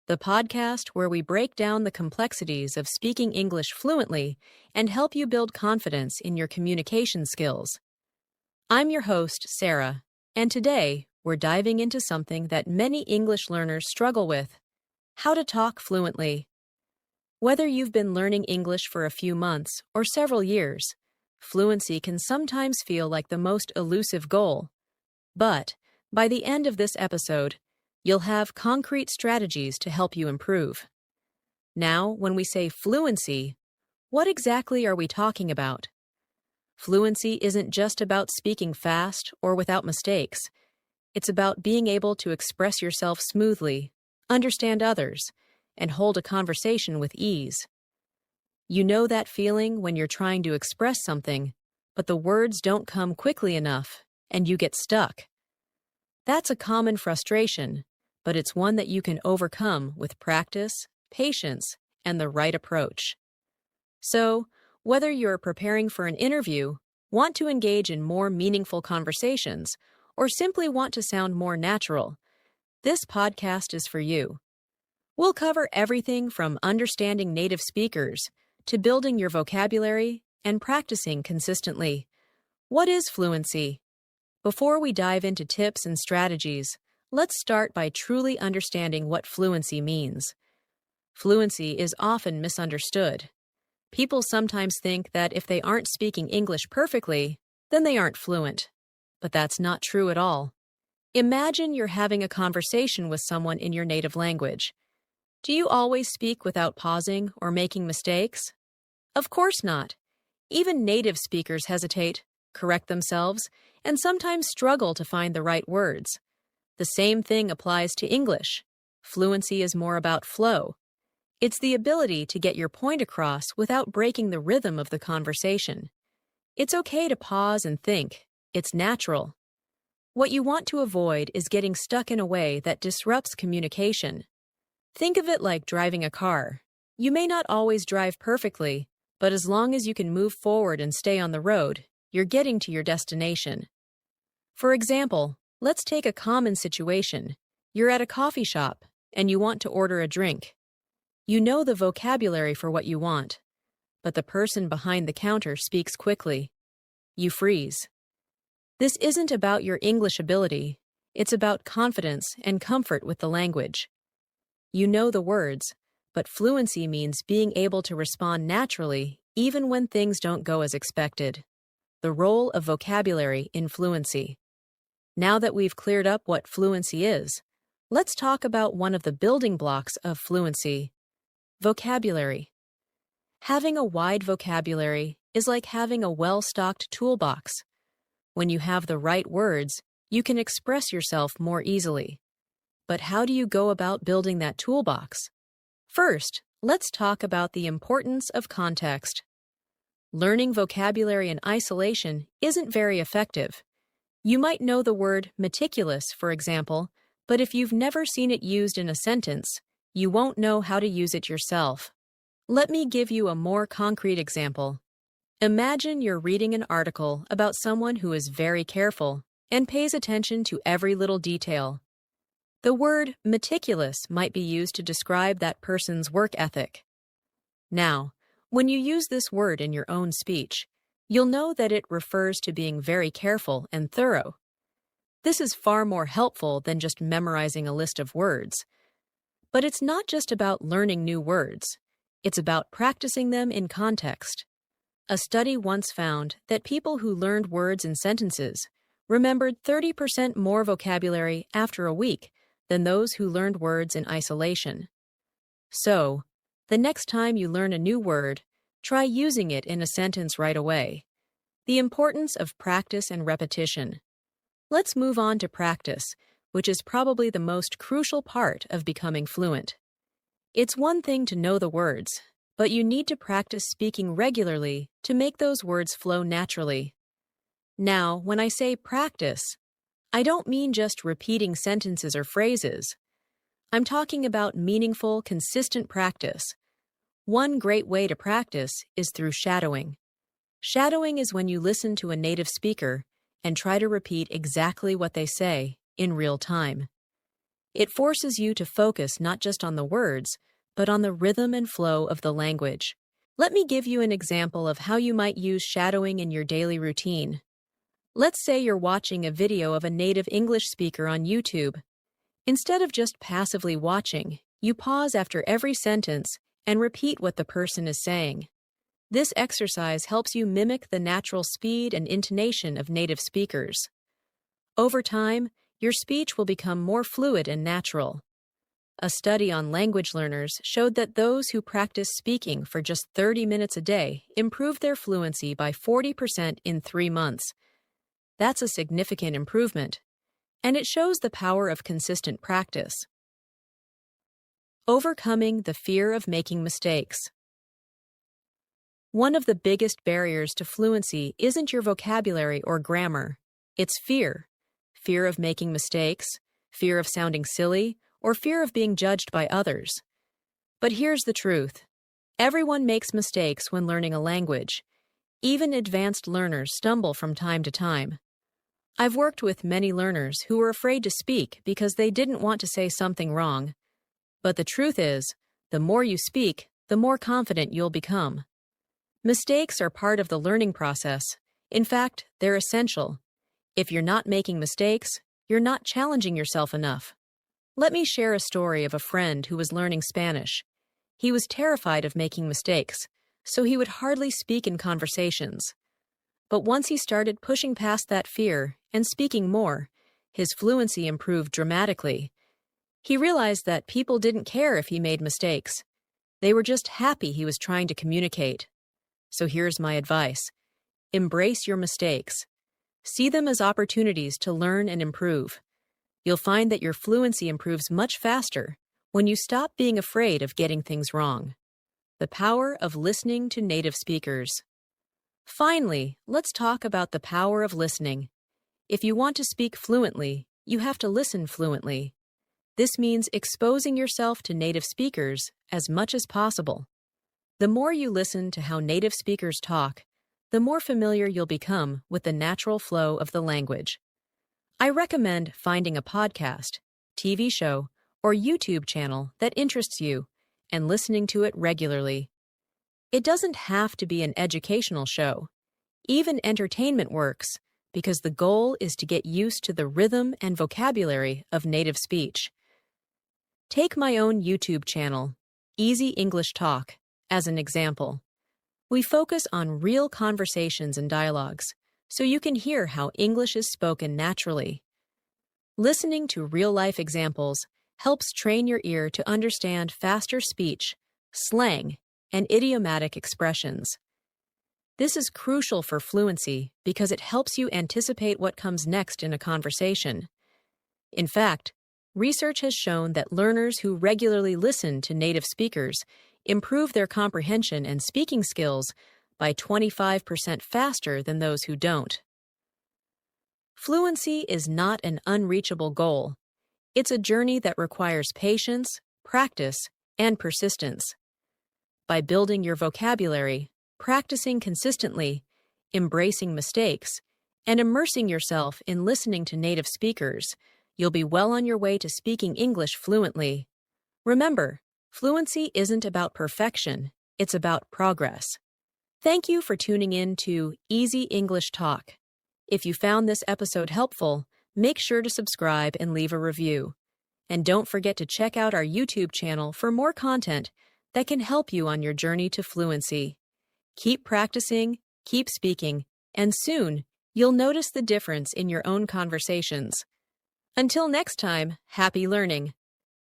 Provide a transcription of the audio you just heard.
the podcast where we break down the complexities of speaking English fluently and help you build confidence in your communication skills. I'm your host, Sarah, and today we're diving into something that many English learners struggle with: how to talk fluently. Whether you've been learning English for a few months or several years, fluency can sometimes feel like the most elusive goal. But by the end of this episode, you'll have concrete strategies to help you improve. Now, when we say fluency, what exactly are we talking about? Fluency isn't just about speaking fast or without mistakes. It's about being able to express yourself smoothly, understand others, and hold a conversation with ease. You know that feeling when you're trying to express something, but the words don't come quickly enough, and you get stuck. That's a common frustration, but it's one that you can overcome with practice, patience, and the right approach. So, whether you're preparing for an interview, want to engage in more meaningful conversations, or simply want to sound more natural, this podcast is for you. We'll cover everything from understanding native speakers to building your vocabulary and practicing consistently. What is fluency? Before we dive into tips and strategies, let's start by truly understanding what fluency means. Fluency is often misunderstood. People sometimes think that if they aren't speaking English perfectly, then they aren't fluent. But that's not true at all. Imagine you're having a conversation with someone in your native language. Do you always speak without pausing or making mistakes? Of course not. Even native speakers hesitate, correct themselves, and sometimes struggle to find the right words. The same thing applies to English. Fluency is more about flow. It's the ability to get your point across without breaking the rhythm of the conversation. It's okay to pause and think. It's natural. What you want to avoid is getting stuck in a way that disrupts communication. Think of it like driving a car. You may not always drive perfectly, but as long as you can move forward and stay on the road, you're getting to your destination. For example, let's take a common situation. You're at a coffee shop, and you want to order a drink. You know the vocabulary for what you want, but the person behind the counter speaks quickly. You freeze. This isn't about your English ability. It's about confidence and comfort with the language. You know the words, but fluency means being able to respond naturally even when things don't go as expected. The role of vocabulary in fluency. Now that we've cleared up what fluency is, let's talk about one of the building blocks of fluency: vocabulary. Having a wide vocabulary is like having a well-stocked toolbox. When you have the right words, you can express yourself more easily. But how do you go about building that toolbox? First, let's talk about the importance of context. Learning vocabulary in isolation isn't very effective. You might know the word meticulous, for example, but if you've never seen it used in a sentence, you won't know how to use it yourself. Let me give you a more concrete example. Imagine you're reading an article about someone who is very careful and pays attention to every little detail. The word meticulous might be used to describe that person's work ethic. Now, when you use this word in your own speech, you'll know that it refers to being very careful and thorough. This is far more helpful than just memorizing a list of words. But it's not just about learning new words. It's about practicing them in context. A study once found that people who learned words in sentences remembered 30% more vocabulary after a week than those who learned words in isolation. So, the next time you learn a new word, try using it in a sentence right away. The importance of practice and repetition. Let's move on to practice, which is probably the most crucial part of becoming fluent. It's one thing to know the words, but you need to practice speaking regularly to make those words flow naturally. Now, when I say practice, I don't mean just repeating sentences or phrases. I'm talking about meaningful, consistent practice. One great way to practice is through shadowing. Shadowing is when you listen to a native speaker and try to repeat exactly what they say in real time. It forces you to focus not just on the words, but on the rhythm and flow of the language. Let me give you an example of how you might use shadowing in your daily routine. Let's say you're watching a video of a native English speaker on YouTube. Instead of just passively watching, you pause after every sentence and repeat what the person is saying. This exercise helps you mimic the natural speed and intonation of native speakers. Over time, your speech will become more fluid and natural. A study on language learners showed that those who practice speaking for just 30 minutes a day improved their fluency by 40% in 3 months. That's a significant improvement, and it shows the power of consistent practice. Overcoming the fear of making mistakes. One of the biggest barriers to fluency isn't your vocabulary or grammar. It's fear. Fear of making mistakes, fear of sounding silly, or fear of being judged by others. But here's the truth. Everyone makes mistakes when learning a language. Even advanced learners stumble from time to time. I've worked with many learners who were afraid to speak because they didn't want to say something wrong. But the truth is, the more you speak, the more confident you'll become. Mistakes are part of the learning process. In fact, they're essential. If you're not making mistakes, you're not challenging yourself enough. Let me share a story of a friend who was learning Spanish. He was terrified of making mistakes, so he would hardly speak in conversations. But once he started pushing past that fear and speaking more, his fluency improved dramatically. He realized that people didn't care if he made mistakes. They were just happy he was trying to communicate. So here's my advice. Embrace your mistakes. See them as opportunities to learn and improve. You'll find that your fluency improves much faster when you stop being afraid of getting things wrong. The power of listening to native speakers. Finally, let's talk about the power of listening. If you want to speak fluently, you have to listen fluently. This means exposing yourself to native speakers as much as possible. The more you listen to how native speakers talk, the more familiar you'll become with the natural flow of the language. I recommend finding a podcast, TV show, or YouTube channel that interests you and listening to it regularly. It doesn't have to be an educational show. Even entertainment works because the goal is to get used to the rhythm and vocabulary of native speech. Take my own YouTube channel, Easy English Talk, as an example. We focus on real conversations and dialogues, so you can hear how English is spoken naturally. Listening to real-life examples helps train your ear to understand faster speech, slang, and idiomatic expressions. This is crucial for fluency because it helps you anticipate what comes next in a conversation. In fact, research has shown that learners who regularly listen to native speakers improve their comprehension and speaking skills by 25% faster than those who don't. Fluency is not an unreachable goal. It's a journey that requires patience, practice, and persistence. By building your vocabulary, practicing consistently, embracing mistakes, and immersing yourself in listening to native speakers, you'll be well on your way to speaking English fluently. Remember, fluency isn't about perfection, it's about progress. Thank you for tuning in to Easy English Talk. If you found this episode helpful, make sure to subscribe and leave a review. And don't forget to check out our YouTube channel for more content that can help you on your journey to fluency. Keep practicing, keep speaking, and soon you'll notice the difference in your own conversations. Until next time, happy learning!